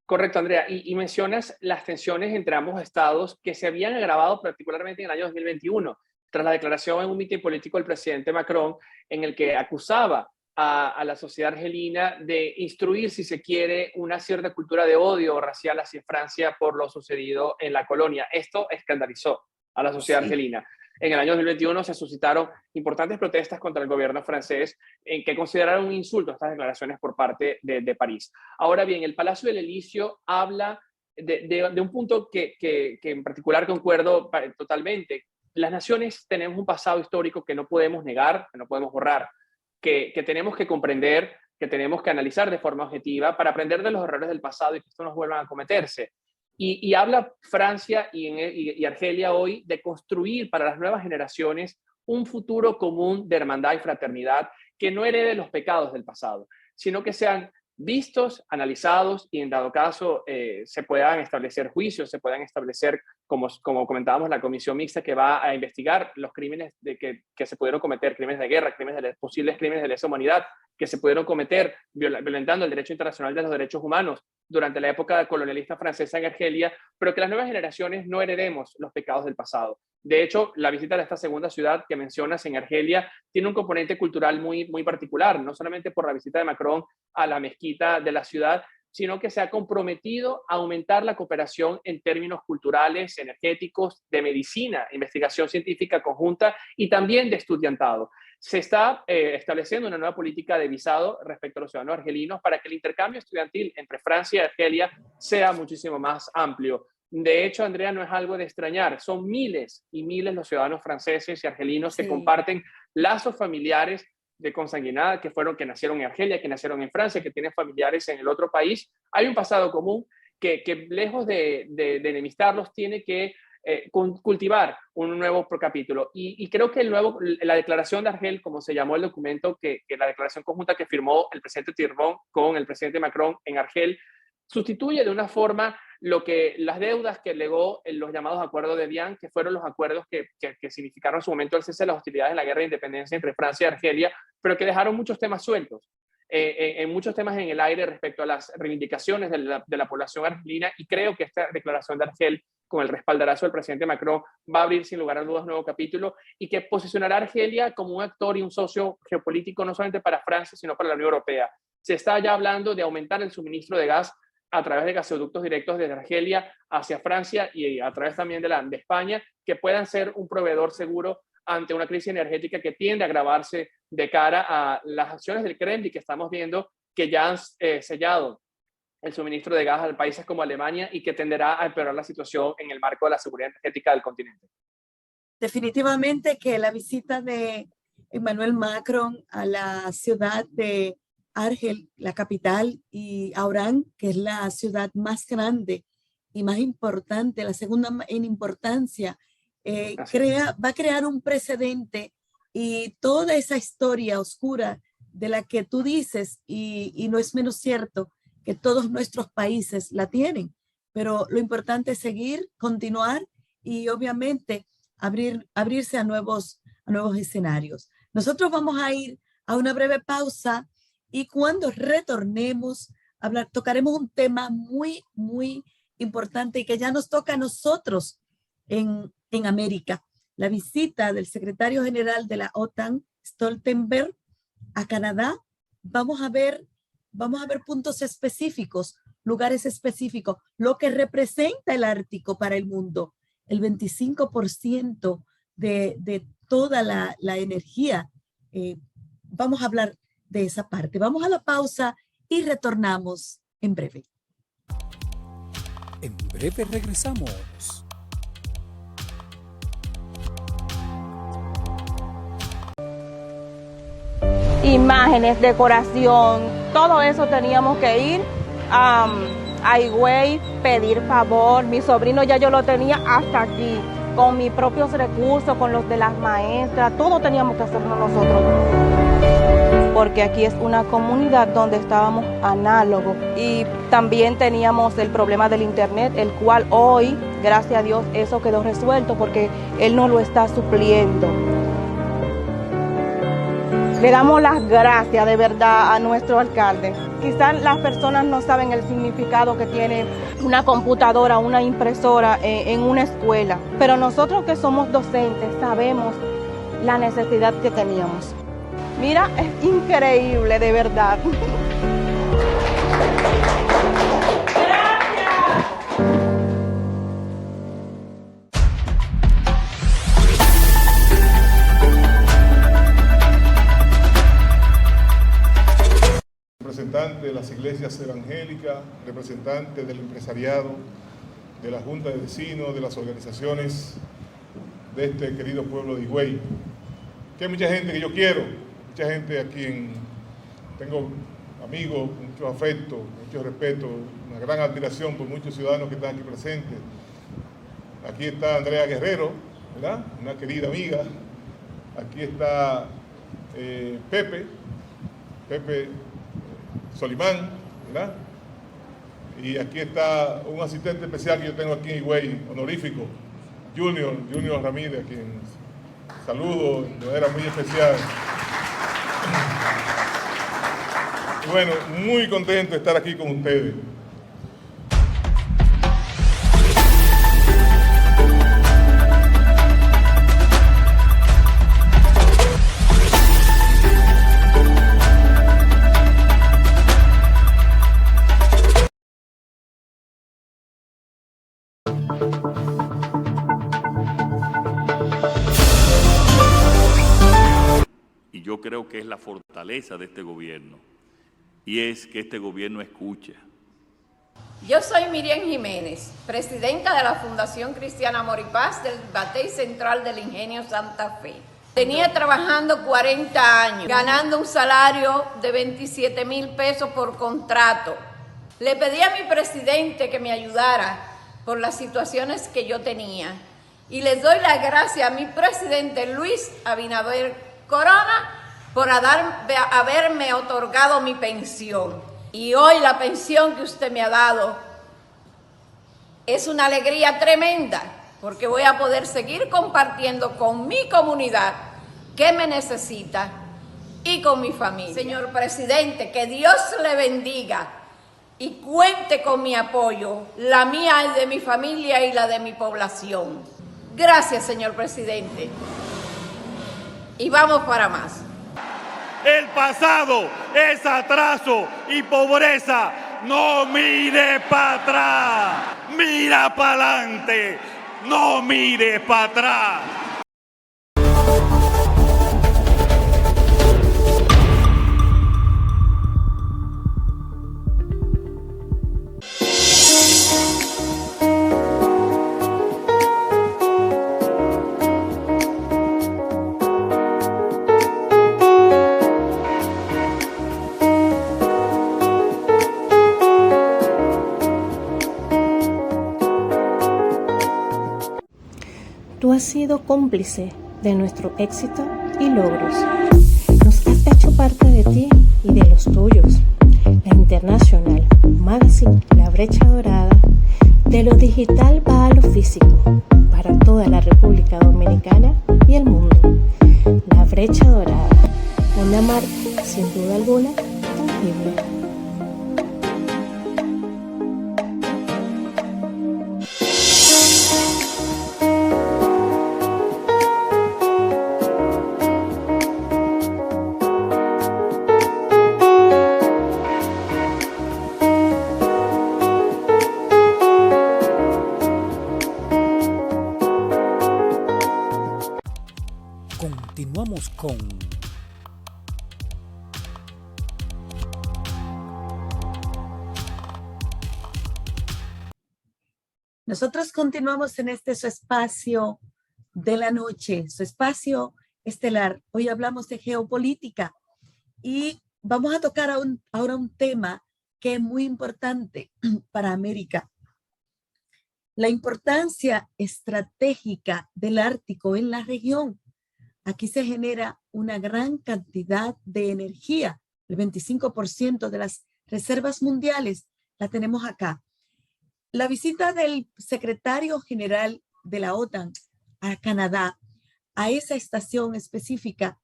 Correcto, Andrea. Y mencionas las tensiones entre ambos estados que se habían agravado particularmente en el año 2021, tras la declaración en un mitin político del presidente Macron, en el que acusaba a la sociedad argelina de instruir, si se quiere, una cierta cultura de odio racial hacia Francia por lo sucedido en la colonia. Esto escandalizó a la sociedad argelina. En el año 2021 se suscitaron importantes protestas contra el gobierno francés en que consideraron un insulto estas declaraciones por parte de París. Ahora bien, el Palacio del Elíseo habla de un punto que en particular concuerdo totalmente. Las naciones tenemos un pasado histórico que no podemos negar, que no podemos borrar, que tenemos que comprender, que tenemos que analizar de forma objetiva para aprender de los errores del pasado y que esto no vuelvan a cometerse. Y habla Francia y Argelia hoy de construir para las nuevas generaciones un futuro común de hermandad y fraternidad que no herede los pecados del pasado, sino que sean vistos, analizados y en dado caso se puedan establecer juicios, se puedan establecer, como comentábamos, la comisión mixta que va a investigar los crímenes que se pudieron cometer, crímenes de guerra, posibles crímenes de lesa humanidad que se pudieron cometer violentando el derecho internacional de los derechos humanos durante la época colonialista francesa en Argelia, pero que las nuevas generaciones no heredemos los pecados del pasado. De hecho, la visita de esta segunda ciudad que mencionas en Argelia tiene un componente cultural muy, muy particular, no solamente por la visita de Macron a la mezquita de la ciudad, sino que se ha comprometido a aumentar la cooperación en términos culturales, energéticos, de medicina, investigación científica conjunta y también de estudiantado. Se está estableciendo una nueva política de visado respecto a los ciudadanos argelinos para que el intercambio estudiantil entre Francia y Argelia sea muchísimo más amplio. De hecho, Andrea, no es algo de extrañar, son miles y miles los ciudadanos franceses y argelinos que comparten lazos familiares de consanguinidad, que nacieron en Argelia, que nacieron en Francia, que tienen familiares en el otro país. Hay un pasado común que lejos de enemistarlos, tiene que cultivar un nuevo capítulo. Y creo que la declaración de Argel, como se llamó el documento, que la declaración conjunta que firmó el presidente Tirbón con el presidente Macron en Argel, sustituye de una forma las deudas que legó en los llamados acuerdos de Vian, que fueron los acuerdos que significaron en su momento el cese de las hostilidades en la guerra de independencia entre Francia y Argelia, pero que dejaron muchos temas sueltos, muchos temas en el aire respecto a las reivindicaciones de la población argelina, y creo que esta declaración de Argel, con el respaldarazo del presidente Macron, va a abrir sin lugar a dudas un nuevo capítulo y que posicionará a Argelia como un actor y un socio geopolítico no solamente para Francia, sino para la Unión Europea. Se está ya hablando de aumentar el suministro de gas a través de gasoductos directos desde Argelia hacia Francia y a través también de España, que puedan ser un proveedor seguro ante una crisis energética que tiende a agravarse de cara a las acciones del Kremlin que estamos viendo, que ya han sellado el suministro de gas a países como Alemania y que tenderá a empeorar la situación en el marco de la seguridad energética del continente. Definitivamente que la visita de Emmanuel Macron a la ciudad de Argel, la capital, y a Oran, que es la ciudad más grande y más importante, la segunda en importancia, va a crear un precedente, y toda esa historia oscura de la que tú dices, y no es menos cierto que todos nuestros países la tienen, pero lo importante es seguir, continuar y obviamente abrirse a nuevos escenarios. Nosotros vamos a ir a una breve pausa y cuando retornemos tocaremos un tema muy, muy importante y que ya nos toca a nosotros en América. La visita del secretario general de la OTAN, Stoltenberg, a Canadá. Vamos a ver puntos específicos, lugares específicos, lo que representa el Ártico para el mundo. El 25% de toda la energía. Vamos a hablar de esa parte. Vamos a la pausa y retornamos en breve. En breve regresamos. Imágenes, decoración, todo eso teníamos que ir a Higüey, pedir favor. Mi sobrino ya yo lo tenía hasta aquí, con mis propios recursos, con los de las maestras, todo teníamos que hacerlo nosotros. Porque aquí es una comunidad donde estábamos análogos y también teníamos el problema del internet, el cual hoy, gracias a Dios, eso quedó resuelto porque Él nos lo está supliendo. Le damos las gracias de verdad a nuestro alcalde. Quizás las personas no saben el significado que tiene una computadora, una impresora en una escuela, pero nosotros que somos docentes sabemos la necesidad que teníamos. Mira, es increíble, de verdad. Representantes de las iglesias evangélicas, representantes del empresariado, de la Junta de Vecinos, de las organizaciones de este querido pueblo de Higüey. Que hay mucha gente que yo quiero, mucha gente a quien tengo amigos, mucho afecto, mucho respeto, una gran admiración por muchos ciudadanos que están aquí presentes. Aquí está Andrea Guerrero, ¿verdad? Una querida amiga. Aquí está Pepe Solimán, ¿verdad? Y aquí está un asistente especial que yo tengo aquí en Higüey, honorífico, Junior Ramírez, a quien saludo de manera muy especial. Y bueno, muy contento de estar aquí con ustedes. Y yo creo que es la fortaleza de este gobierno, y es que este gobierno escucha. Yo soy Miriam Jiménez, presidenta de la Fundación Cristiana Amor y Paz del Batey Central del Ingenio Santa Fe. Tenía trabajando 40 años, ganando un salario de 27,000 pesos por contrato. Le pedí a mi presidente que me ayudara por las situaciones que yo tenía. Y les doy las gracias a mi presidente Luis Abinader Corona por haberme otorgado mi pensión. Y hoy la pensión que usted me ha dado es una alegría tremenda, porque voy a poder seguir compartiendo con mi comunidad que me necesita y con mi familia. Señor presidente, que Dios le bendiga y cuente con mi apoyo, la mía y de mi familia y la de mi población. Gracias, señor presidente. Y vamos para más. El pasado es atraso y pobreza. No mire para atrás, mira para adelante, no mire para atrás. Tú has sido cómplice de nuestro éxito y logros. Nos has hecho parte de ti y de los tuyos. La International Magazine, La Brecha Dorada, de lo digital va a lo físico, para toda la República Dominicana y el mundo. La Brecha Dorada, una marca sin duda alguna tangible. Continuamos con Nosotros continuamos en su espacio de la noche, su espacio estelar. Hoy hablamos de geopolítica y vamos a tocar ahora un tema que es muy importante para América. La importancia estratégica del Ártico en la región. Aquí se genera una gran cantidad de energía. El 25% de las reservas mundiales la tenemos acá. La visita del secretario general de la OTAN a Canadá, a esa estación específica,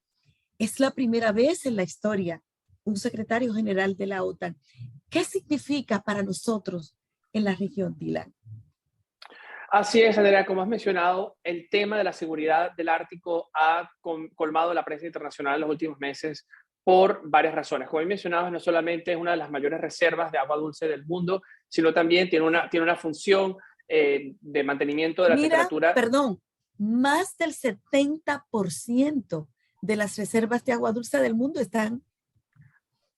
es la primera vez en la historia un secretario general de la OTAN. ¿Qué significa para nosotros en la región, Dylan? Así es, Andrea, como has mencionado, el tema de la seguridad del Ártico ha colmado la prensa internacional en los últimos meses por varias razones. Como he mencionado, no solamente es una de las mayores reservas de agua dulce del mundo, sino también tiene una función de mantenimiento de la temperatura. Perdón, más del 70% de las reservas de agua dulce del mundo están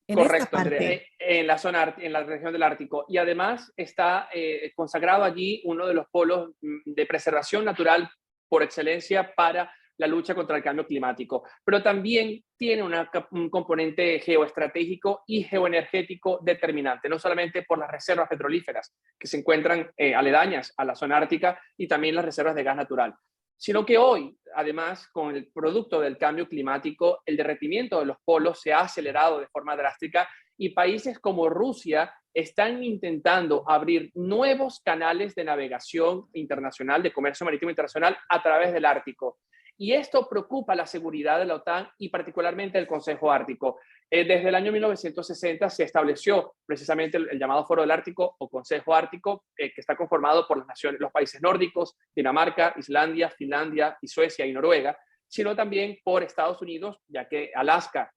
en esta Correcto, parte. Andrea, en la zona, en la región del Ártico. Y además está consagrado allí uno de los polos de preservación natural por excelencia para la lucha contra el cambio climático. Pero también tiene un componente geoestratégico y geoenergético determinante, no solamente por las reservas petrolíferas que se encuentran aledañas a la zona ártica y también las reservas de gas natural, sino que hoy, además, con el producto del cambio climático, el derretimiento de los polos se ha acelerado de forma drástica y países como Rusia están intentando abrir nuevos canales de navegación internacional, de comercio marítimo internacional a través del Ártico. Y esto preocupa la seguridad de la OTAN y particularmente el Consejo Ártico. Desde el año 1960 se estableció precisamente el llamado Foro del Ártico o Consejo Ártico, que está conformado por las naciones, los países nórdicos, Dinamarca, Islandia, Finlandia y Suecia y Noruega, sino también por Estados Unidos, ya que Alaska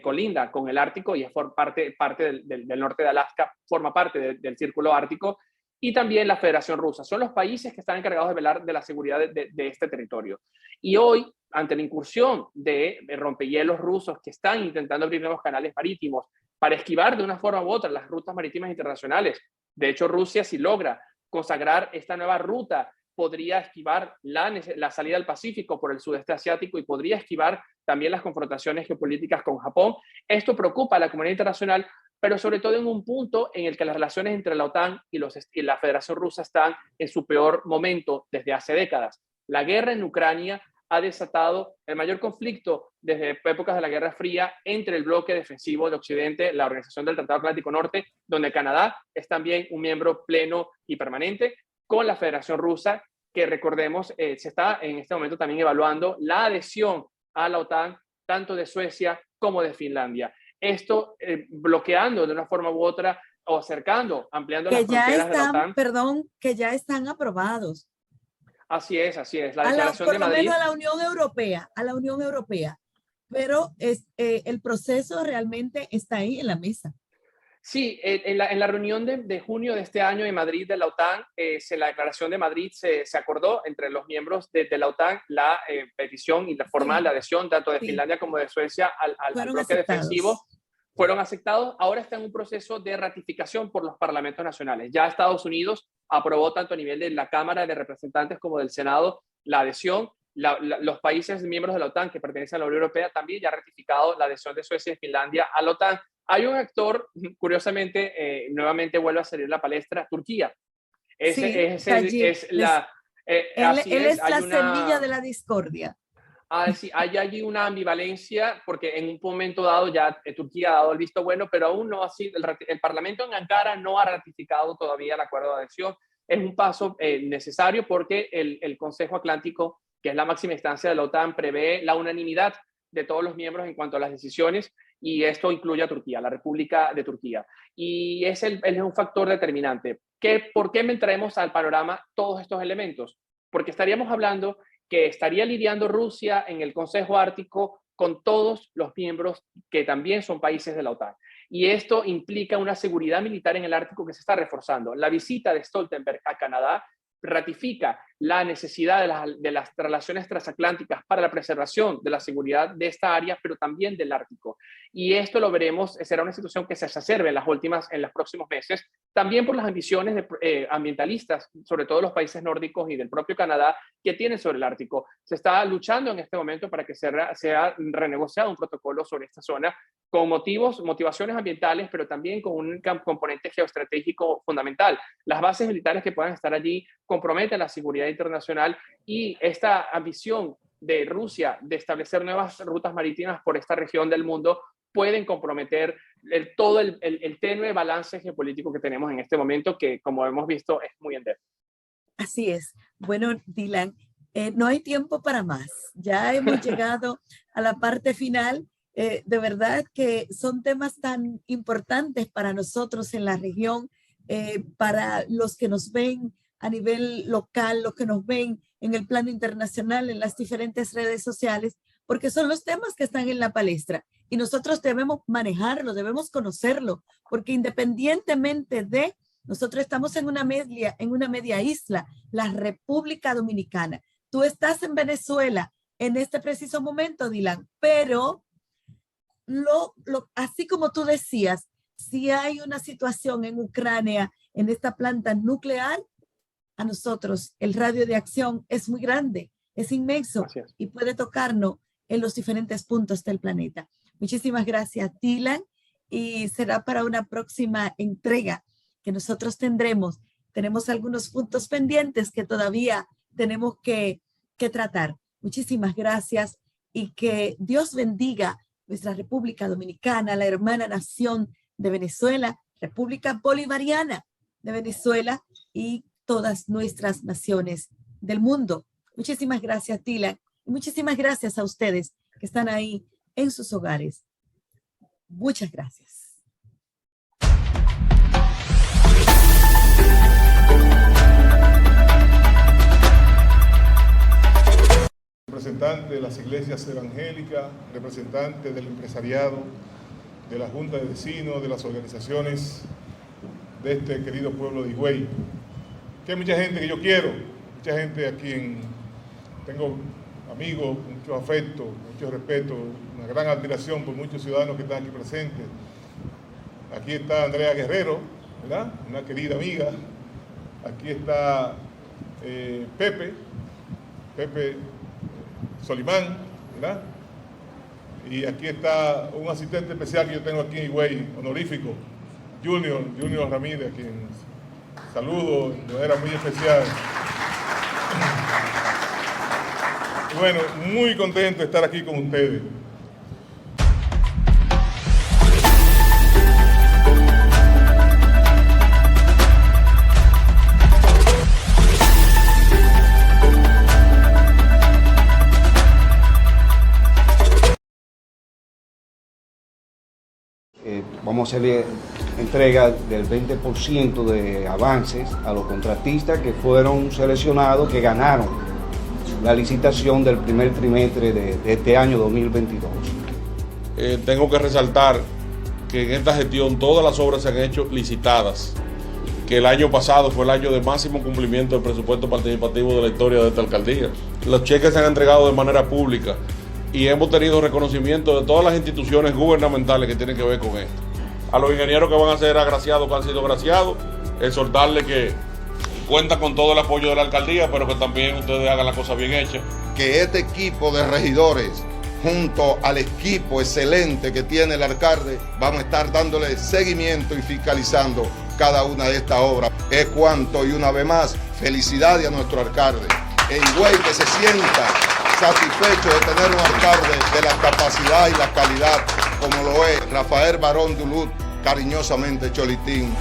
colinda con el Ártico y es parte del norte de Alaska, forma parte del Círculo Ártico, y también la Federación Rusa. Son los países que están encargados de velar de la seguridad de este territorio. Y hoy, ante la incursión de rompehielos rusos que están intentando abrir nuevos canales marítimos para esquivar de una forma u otra las rutas marítimas internacionales, de hecho Rusia, si logra consagrar esta nueva ruta, podría esquivar la salida al Pacífico por el sudeste asiático y podría esquivar también las confrontaciones geopolíticas con Japón. Esto preocupa a la comunidad internacional, pero sobre todo en un punto en el que las relaciones entre la OTAN y la Federación Rusa están en su peor momento desde hace décadas. La guerra en Ucrania ha desatado el mayor conflicto desde épocas de la Guerra Fría entre el bloque defensivo de Occidente, la Organización del Tratado Atlántico Norte, donde Canadá es también un miembro pleno y permanente, con la Federación Rusa, que recordemos, se está en este momento también evaluando la adhesión a la OTAN, tanto de Suecia como de Finlandia. Esto bloqueando de una forma u otra o acercando, ampliando las fronteras de la OTAN. Perdón, que ya están aprobados. Así es. La declaración de Madrid. Por lo menos a la Unión Europea. Pero el proceso realmente está ahí en la mesa. Sí, en la reunión de junio de este año en Madrid de la OTAN, la declaración de Madrid se acordó entre los miembros de la OTAN la petición y la formal de adhesión tanto de Finlandia como de Suecia al bloque defensivo. Fueron aceptados. Ahora está en un proceso de ratificación por los parlamentos nacionales. Ya Estados Unidos aprobó tanto a nivel de la Cámara de Representantes como del Senado la adhesión. Los países miembros de la OTAN que pertenecen a la Unión Europea también ya han ratificado la adhesión de Suecia y Finlandia a la OTAN. Hay un actor, curiosamente, nuevamente vuelve a salir la palestra, Turquía. Él es la semilla de la discordia. Sí, hay allí una ambivalencia, porque en un momento dado ya Turquía ha dado el visto bueno, pero aún no ha sido, el Parlamento en Ankara no ha ratificado todavía el acuerdo de adhesión. Es un paso necesario porque el Consejo Atlántico, que es la máxima instancia de la OTAN, prevé la unanimidad de todos los miembros en cuanto a las decisiones, y esto incluye a Turquía, la República de Turquía. Y es un factor determinante. ¿Por qué me traemos al panorama todos estos elementos? Porque estaríamos hablando que estaría lidiando Rusia en el Consejo Ártico con todos los miembros que también son países de la OTAN. Y esto implica una seguridad militar en el Ártico que se está reforzando. La visita de Stoltenberg a Canadá ratifica la necesidad de las relaciones transatlánticas para la preservación de la seguridad de esta área, pero también del Ártico. Y esto lo veremos, será una situación que se exacerbe en los próximos meses, también por las ambiciones ambientalistas, sobre todo los países nórdicos y del propio Canadá, que tienen sobre el Ártico. Se está luchando en este momento para que sea renegociado un protocolo sobre esta zona con motivaciones ambientales, pero también con un componente geoestratégico fundamental. Las bases militares que puedan estar allí comprometen la seguridad internacional, y esta ambición de Rusia de establecer nuevas rutas marítimas por esta región del mundo pueden comprometer todo el tenue balance geopolítico que tenemos en este momento, que, como hemos visto, es muy endeble. Así es. Bueno, Dylan, no hay tiempo para más. Ya hemos llegado a la parte final. De verdad que son temas tan importantes para nosotros en la región, para los que nos ven a nivel local, los que nos ven en el plano internacional, en las diferentes redes sociales, porque son los temas que están en la palestra y nosotros debemos manejarlo, debemos conocerlo, porque independientemente de, nosotros estamos en una media isla, la República Dominicana. Tú estás en Venezuela en este preciso momento, Dylan, pero así como tú decías, si hay una situación en Ucrania, en esta planta nuclear, a nosotros el radio de acción es muy grande, es inmenso y puede tocarnos en los diferentes puntos del planeta. Muchísimas gracias, Dylan, y será para una próxima entrega que nosotros tendremos. Tenemos algunos puntos pendientes que todavía tenemos que tratar. Muchísimas gracias y que Dios bendiga nuestra República Dominicana, la hermana nación de Venezuela, República Bolivariana de Venezuela y todas nuestras naciones del mundo. Muchísimas gracias, Dylan, y muchísimas gracias a ustedes que están ahí en sus hogares. Muchas gracias. Representantes de las iglesias evangélicas, representantes del empresariado, de la Junta de Vecinos, de las organizaciones de este querido pueblo de Higüey, que hay mucha gente que yo quiero, mucha gente a quien tengo amigos, mucho afecto, mucho respeto, una gran admiración por muchos ciudadanos que están aquí presentes. Aquí está Andrea Guerrero, ¿verdad? Una querida amiga. Aquí está Pepe Solimán, ¿verdad? Y aquí está un asistente especial que yo tengo aquí en Higüey, honorífico, Junior Ramírez, a quien saludo de manera muy especial. Y bueno, muy contento de estar aquí con ustedes. Vamos a hacer entrega del 20% de avances a los contratistas que fueron seleccionados, que ganaron la licitación del primer trimestre de este año 2022. Tengo que resaltar que en esta gestión todas las obras se han hecho licitadas, que el año pasado fue el año de máximo cumplimiento del presupuesto participativo de la historia de esta alcaldía. Los cheques se han entregado de manera pública y hemos tenido reconocimiento de todas las instituciones gubernamentales que tienen que ver con esto. A los ingenieros que van a ser agraciados, que han sido agraciados, exhortarles que cuentan con todo el apoyo de la alcaldía, pero que también ustedes hagan la cosa bien hecha. Que este equipo de regidores, junto al equipo excelente que tiene el alcalde, vamos a estar dándole seguimiento y fiscalizando cada una de estas obras. Es cuanto, y una vez más, felicidades a nuestro alcalde. En Higüey, que se sienta satisfecho de tener un alcalde de la capacidad y la calidad como lo es Rafael Barón Duluth, cariñosamente Cholitín.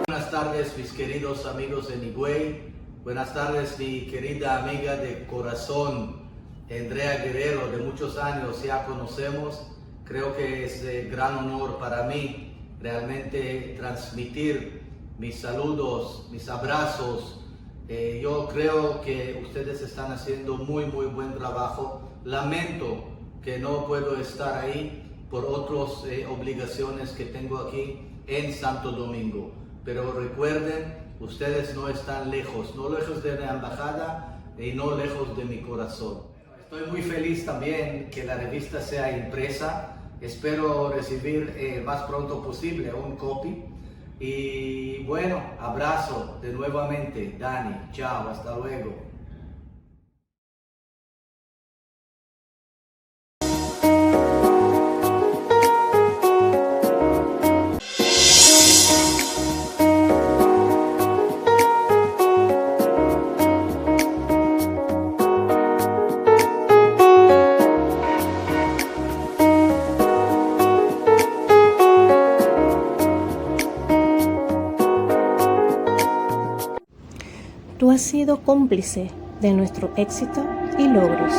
Buenas tardes, mis queridos amigos en Higüey. Buenas tardes, mi querida amiga de corazón, Andrea Guerrero, de muchos años ya conocemos. Creo que es de gran honor para mí realmente transmitir mis saludos, mis abrazos. Yo creo que ustedes están haciendo muy buen trabajo. Lamento que no puedo estar ahí por otras obligaciones que tengo aquí en Santo Domingo. Pero recuerden, ustedes no están lejos, no lejos de la embajada y no lejos de mi corazón. Estoy muy feliz también que la revista sea impresa. Espero recibir más pronto posible un copy. Y bueno, abrazo de nuevamente, Dani. Chao, hasta luego. Tú has sido cómplice de nuestro éxito y logros.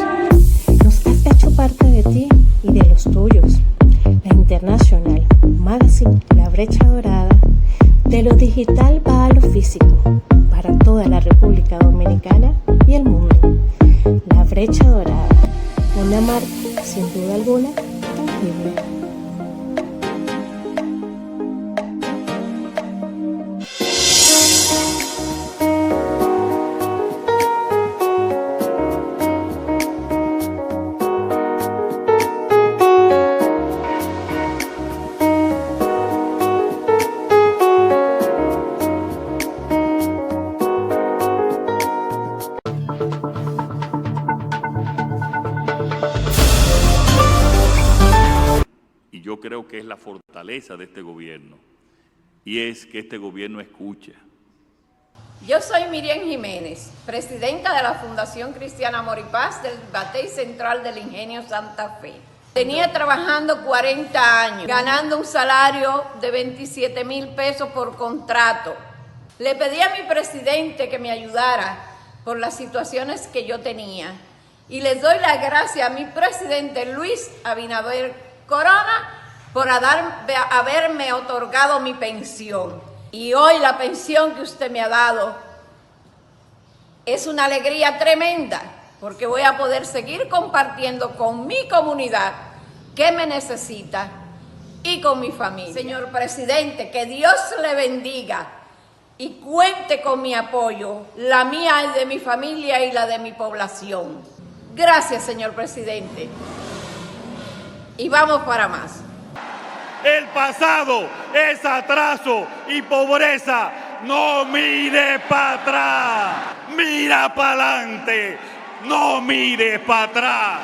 Nos has hecho parte de ti y de los tuyos. La International Magazine, La Brecha Dorada, de lo digital va a lo físico, para toda la República Dominicana y el mundo. La Brecha Dorada, una marca sin duda alguna tangible. yo creo que es la fortaleza de este gobierno, y es que este gobierno escucha. Yo soy Miriam Jiménez, presidenta de la Fundación Cristiana Amor y Paz del Batey Central del Ingenio Santa Fe. Tenía trabajando 40 años, ganando un salario de 27,000 pesos por contrato. Le pedí a mi presidente que me ayudara por las situaciones que yo tenía. Y les doy las gracias a mi presidente Luis Abinader Corona por haberme otorgado mi pensión. Y hoy la pensión que usted me ha dado es una alegría tremenda, porque voy a poder seguir compartiendo con mi comunidad que me necesita y con mi familia. Señor presidente, que Dios le bendiga y cuente con mi apoyo, la mía y de mi familia y la de mi población. Gracias, señor presidente. Y vamos para más. El pasado es atraso y pobreza. No mire para atrás, mira para adelante, no mire para atrás.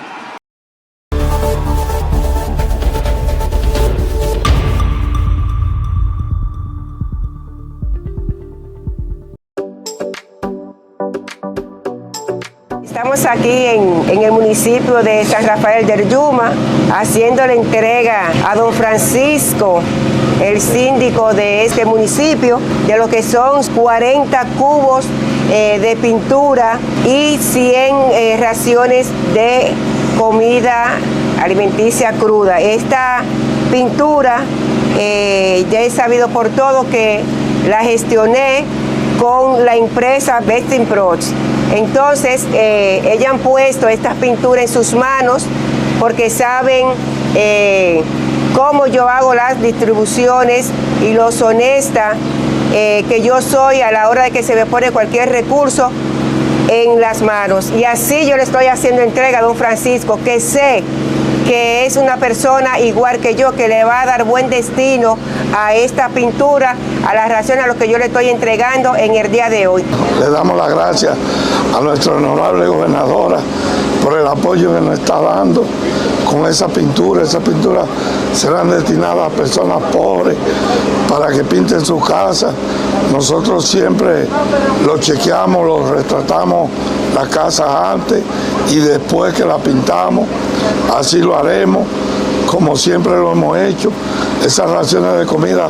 Estamos aquí en el municipio de San Rafael del Yuma haciendo la entrega a don Francisco, el síndico de este municipio, de lo que son 40 cubos de pintura y 100 raciones de comida alimenticia cruda. Esta pintura ya es sabido por todos que la gestioné con la empresa Besting Proch. Entonces, ellas han puesto estas pinturas en sus manos porque saben cómo yo hago las distribuciones y lo honesta que yo soy a la hora de que se me pone cualquier recurso en las manos. Y así yo le estoy haciendo entrega a don Francisco, que sé que es una persona igual que yo, que le va a dar buen destino a esta pintura, a la ración, a lo que yo le estoy entregando en el día de hoy. Le damos las gracias a nuestra honorable gobernadora por el apoyo que nos está dando con esa pintura. Esa pintura será destinada a personas pobres para que pinten su casa. Nosotros siempre lo chequeamos, lo retratamos la casa antes y después que la pintamos. Así lo haremos, como siempre lo hemos hecho. Esas raciones de comida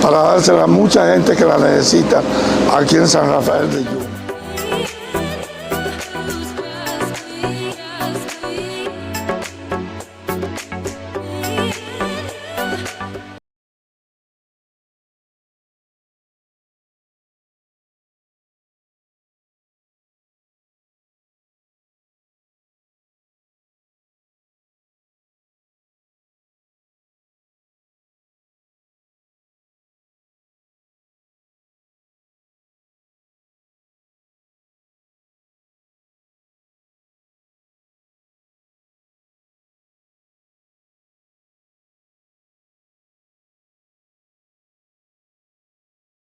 para dárselas a mucha gente que la necesita aquí en San Rafael del Yuma.